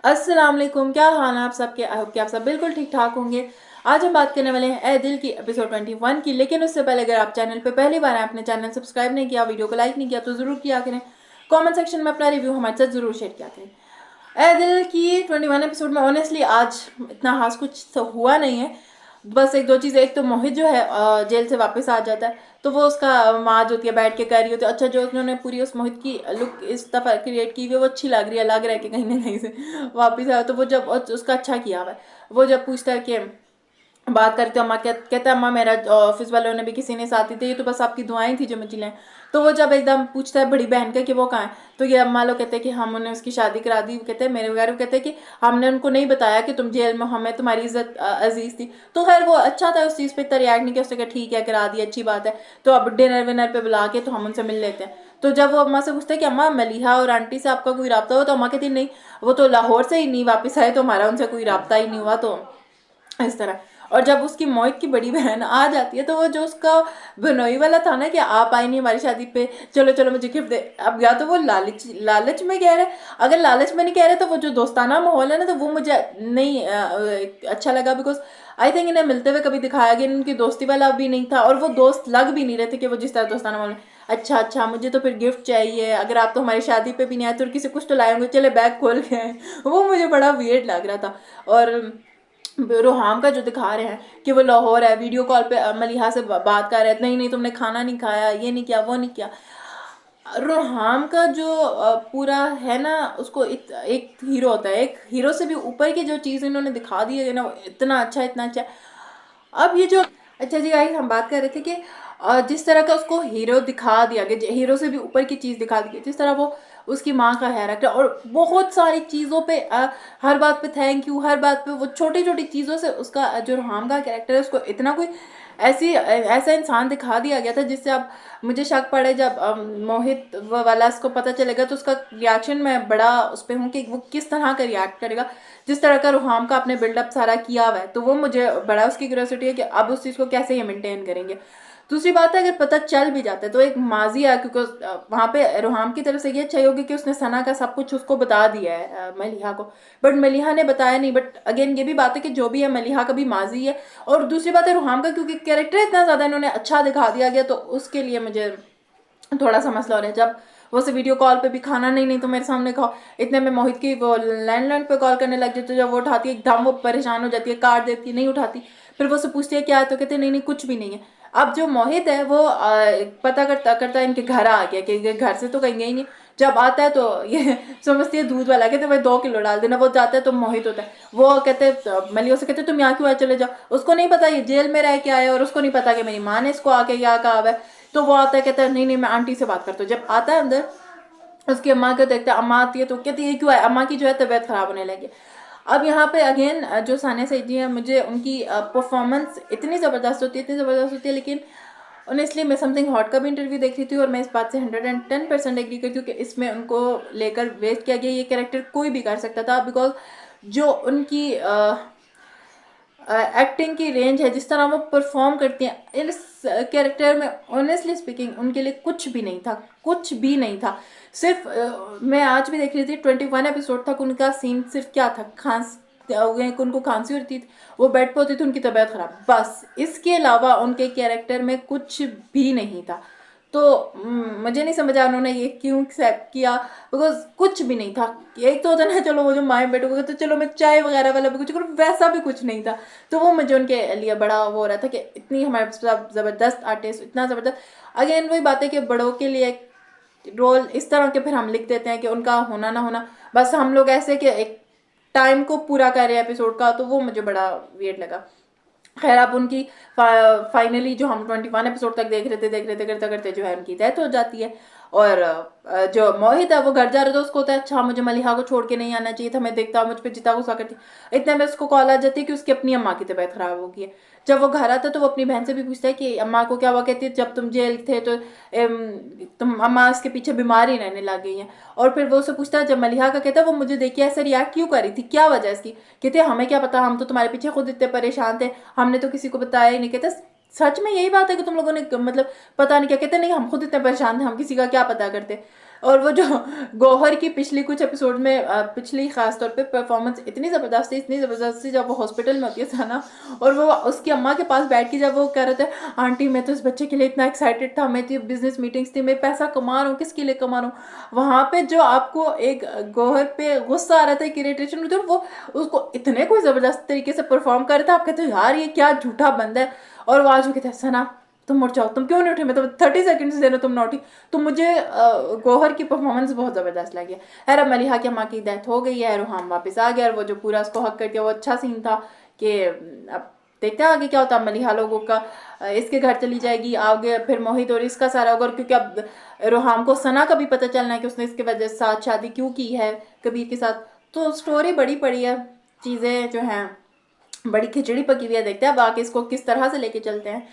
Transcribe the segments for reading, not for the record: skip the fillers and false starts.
अस्सलाम वालेकुम, क्या हाल है आप सबके। आई होप कि आप सब बिल्कुल ठीक ठाक होंगे। आज हम बात करने वाले हैं ए दिल की एपिसोड 21 की। लेकिन उससे पहले अगर आप चैनल पे पहली बार आए, अपने चैनल सब्सक्राइब नहीं किया, वीडियो को लाइक नहीं किया तो ज़रूर किया करें। कमेंट सेक्शन में अपना रिव्यू हमारे साथ ज़रूर शेयर किया करें। ए दिल की 21 एपिसोड में ऑनेस्टली आज इतना खास कुछ तो हुआ नहीं है। बस एक दो चीज़ें, एक तो मोहित जो है जेल से वापस आ जाता है, तो वो उसका माँ जो होती है बैठ के कर रही होती है। अच्छा, जो उन्होंने पूरी उस मोहित की लुक इस दफ़ा क्रिएट की हुई है वो अच्छी लग रही है, लग रहा है कि कहीं ना कहीं से वापस आया। तो वो जब उसका अच्छा किया हुआ है, वो जब पूछता है कि बात करते हो अम्मा, कहता है अम्मा मेरा ऑफिस वालों ने भी किसी ने साथ ही थे, ये तो बस आपकी दुआएं थी जो मुझे लें। तो वो जब एकदम पूछता है बड़ी बहन का कि वो कहाँ है, तो ये अम्मा लोग कहते हैं कि हम उन्हें उसकी शादी करा दी। वो कहते हैं मेरे वगैरह, कहते हैं कि हमने उनको नहीं बताया कि तुम जेल में, हमें तुम्हारी इज्जत अजीज थी। तो खैर वो अच्छा था, उस चीज़ पे इतना रिएक्ट नहीं किया। उसने कहा ठीक है करा दी, अच्छी बात है, तो अब डिनर विनर पे बुला के तो हम उनसे मिल लेते हैं। तो जब वो अम्मा से पूछते हैं कि अम्मा मलिहा और आंटी से आपका कोई रब्ता हो, तो अम्मा कहती नहीं, वो तो लाहौर से ही नहीं वापस आए, तो हमारा उनसे कोई रब्ता ही नहीं हुआ। तो इस तरह। और जब उसकी मोहित की बड़ी बहन आ जाती है, तो वो जो उसका बिनोई वाला था ना कि आप आई नहीं हमारी शादी पे, चलो चलो मुझे गिफ्ट दे, अब या तो वो लालच लालच में कह रहे, अगर लालच में नहीं कह रहे तो वो जो दोस्ताना माहौल है ना, तो वो मुझे नहीं अच्छा लगा। बिकॉज आई थिंक इन्हें मिलते हुए कभी दिखाया गया, इनकी दोस्ती वाला भी नहीं था, और वो दोस्त लग भी नहीं रहे थे कि वो जिस तरह दोस्ताना माहौल। अच्छा अच्छा, मुझे तो फिर गिफ्ट चाहिए, अगर आप तो हमारी शादी पे भी नहीं आए तो किसी कुछ तो लाए होंगे, चले बैग खोल के आए। वो मुझे बड़ा वियर्ड लग रहा था। और रोहाम का जो दिखा रहे हैं कि वो लाहौर है, वीडियो कॉल पे मलिहा से बात कर रहे हैं, नहीं नहीं तुमने खाना नहीं खाया, ये नहीं किया, वो नहीं किया। रोहाम का जो पूरा है ना, उसको एक हीरो होता है, एक हीरो से भी ऊपर की जो चीज़ इन्होंने दिखा दी है ना, वो इतना अच्छा इतना अच्छा। अब ये जो, अच्छा जी गाइस, हम बात कर रहे थे कि जिस तरह का उसको हीरो दिखा दिया गया, हीरो से भी ऊपर की चीज़ दिखा दी गई, जिस तरह वो उसकी माँ का है रखा, और बहुत सारी चीज़ों पे हर बात पे थैंक यू, हर बात पे वो छोटी छोटी चीज़ों से उसका जो रोहाम का कैरेक्टर है, उसको इतना कोई ऐसा इंसान दिखा दिया गया था, जिससे अब मुझे शक पड़े जब मोहित वाला इसको पता चलेगा तो उसका रिएक्शन मैं बड़ा उस पर हूँ कि वो किस तरह का रिएक्ट करेगा। जिस तरह का रुहाम का अपने बिल्डअप सारा किया हुआ है, तो वो मुझे बड़ा उसकी क्यूरियोसिटी है कि अब उस चीज़ को कैसे ये मेंटेन करेंगे। दूसरी बात है, अगर पता चल भी जाता है तो एक माजी है, क्योंकि वहाँ पे रुहाम की तरफ से ये अच्छा होगी कि उसने सना का सब कुछ उसको बता दिया है मलिहा को, बट मलिहा ने बताया नहीं। बट अगेन ये भी बात है कि जो भी है मलिहा का भी माजी है। और दूसरी बात है रुहाम का, क्योंकि कैरेक्टर इतना ज़्यादा इन्होंने अच्छा दिखा दिया गया, तो उसके लिए मुझे थोड़ा सा मसला हो रहा है। जब वो से वीडियो कॉल पे भी खाना नहीं नहीं तो मेरे सामने खाओ, इतने में मोहित की वो लैंडलाइन पे कॉल करने लग जाती है, जब वो उठाती है एकदम वो परेशान हो जाती है, काट देती है, नहीं उठाती। फिर वो से पूछती है क्या है, तो कहते नहीं नहीं कुछ भी नहीं है। अब जो मोहित है वो पता करता करता इनके घर आ गया कि घर से तो कहीं गई नहीं। जब आता है तो ये समझती है दूध वाला, कहते भाई 2 किलो डाल देना। वो जाता है तो मोहित होता है, वो कहते मलिया से कहते तुम यहाँ क्यों आए, चले जाओ। उसको नहीं पता ये जेल में रह के आया, और उसको नहीं पता कि मेरी माँ ने इसको आके क्या कहा है। तो वो आता है, कहता है नहीं नहीं मैं आंटी से बात करता हूँ। जब आता है अंदर, उसकी अम्मा को देखता है, अम्मा आती है तो कहती है क्यों है, अम्मा की जो है तबीयत खराब होने लगी। अब यहाँ पे अगेन जो सानिया सईदी है, मुझे उनकी परफॉर्मेंस इतनी ज़बरदस्त होती है, इतनी ज़बरदस्त होती है। लेकिन ऑनेस्टली मैं समथिंग हॉट का भी इंटरव्यू देख रही थी, और मैं इस बात से 110% एग्री करती हूँ कि इसमें उनको लेकर वेस्ट किया गया। ये कैरेक्टर कोई भी कर सकता था, बिकॉज जो उनकी एक्टिंग की रेंज है, जिस तरह वो परफॉर्म करती हैं इस कैरेक्टर में, ऑनेस्टली स्पीकिंग उनके लिए कुछ भी नहीं था, कुछ भी नहीं था। सिर्फ मैं आज भी देख रही थी 21 एपिसोड तक उनका सीन सिर्फ क्या था, उनको खांसी होती थी, वो बेड पे होती थी, उनकी तबीयत खराब, बस। इसके अलावा उनके कैरेक्टर में कुछ भी नहीं था। तो मुझे नहीं समझा उन्होंने ये क्यों एक्सेप्ट किया, बिकॉज कुछ भी नहीं था। एक तो होता ना, चलो वो जो माए बेटों को तो चलो मैं चाय वगैरह वाला भी कुछ करूँ, वैसा भी कुछ नहीं था। तो वो मुझे उनके लिए बड़ा वो हो रहा था कि इतनी हमारे साथ ज़बरदस्त आर्टिस्ट, इतना ज़बरदस्त। अगेन वही बात है कि बड़ों के लिए रोल इस तरह के फिर हम लिख देते हैं कि उनका होना ना होना, बस हम लोग ऐसे कि एक टाइम को पूरा कर रहे हैं एपिसोड का, तो वो मुझे बड़ा वियर्ड लगा। खैर अब उनकी फाइनली जो हम 21 एपिसोड तक देख रहे थे करते करते जो है उनकी डेथ हो जाती है। और जो मोहित है वो घर जा रहा था, उसको होता है अच्छा मुझे मलिहा को छोड़ के नहीं आना चाहिए था, मैं देखता हूँ मुझ पर जितना गुस्सा करती। इतने में उसको कॉल आ जाती है कि उसकी अपनी अम्मा की तबीयत खराब हो गई है। जब वो घर आता है तो वो अपनी बहन से भी पूछता है कि अम्मा को क्या हुआ, कहती है जब तुम जेल थे तो तुम अम्मा उसके पीछे बीमार ही रहने लग गई हैं। और फिर वो उससे पूछता है, जब मलिहा का कहता है वो मुझे देखिए ऐसे रिएक्ट क्यों कर रही थी, क्या वजह इसकी, कहते हमें क्या पता, हम तो तुम्हारे पीछे खुद इतने परेशान थे, हमने तो किसी को बताया ही नहीं। कहते सच में यही बात है कि तुम लोगों ने मतलब पता नहीं क्या, कहते नहीं हम खुद इतने परेशान थे, हम किसी का क्या पता करते। और वो जो गौहर की पिछली कुछ एपिसोड में पिछली खास तौर पे परफॉर्मेंस इतनी ज़बरदस्त थी जब वो हॉस्पिटल में होती है सना, और वो उसकी अम्मा के पास बैठ के जब वो कह रहे थे आंटी मैं तो इस बच्चे के लिए इतना एक्साइटेड था, मैं तो बिजनेस मीटिंग्स थी, मैं पैसा कमा रहा हूँ, किसके लिए कमा रहा हूँ, वहाँ पे जो आपको एक गौहर पे गुस्सा आ रहा था, एक इरिटेशन होती है, वो उसको इतने कोई ज़बरदस्त तरीके से परफॉर्म कर रहा था, आप कहते हो यार ये क्या झूठा बंदा है। और वो आज वो कहते हैं सना तुम उठ जाओ, तुम क्यों नहीं उठे, मैं तो 30 सेकंड से दे रहा हूँ, तुम ना उठी। तो मुझे गौहर की परफॉर्मेंस बहुत ज़बरदस्त लगी है। खैर अब मलिहा की अम्मा की डेथ हो गई है, रूहाम वापस आ गया, और वो जो पूरा उसको हक कर दिया वो अच्छा सीन था कि अब देखते हैं आगे क्या होता है। मलिहा लोगों का इसके घर चली जाएगी, आगे फिर मोहित और इसका सारा होगा, क्योंकि अब रूहाम को सना का भी पता चलना है कि उसने इसके वजह से साथ शादी क्यों की है कबीर के साथ। तो स्टोरी बड़ी पड़ी है, चीज़ें जो हैं बड़ी खिचड़ी पकी हुई है, देखते हैं अब आगे इसको किस तरह से लेके चलते हैं।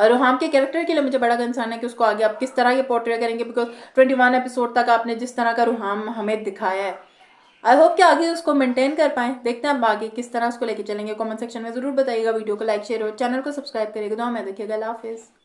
रोहाम के कैरेक्टर के लिए मुझे बड़ा कंसर्न है कि उसको आगे आप किस तरह के पोर्ट्रे करेंगे, बिकॉज 21 एपिसोड तक आपने जिस तरह का रोहाम हमें दिखाया है, आई होप कि आगे उसको मेंटेन कर पाएं। देखते हैं अब आगे किस तरह उसको लेके चलेंगे। कमेंट सेक्शन में जरूर बताइएगा, वीडियो को लाइक शेयर और चैनल को सब्सक्राइब करिएगा। दुआ में देखिएगा। अल्लाह हाफिज़।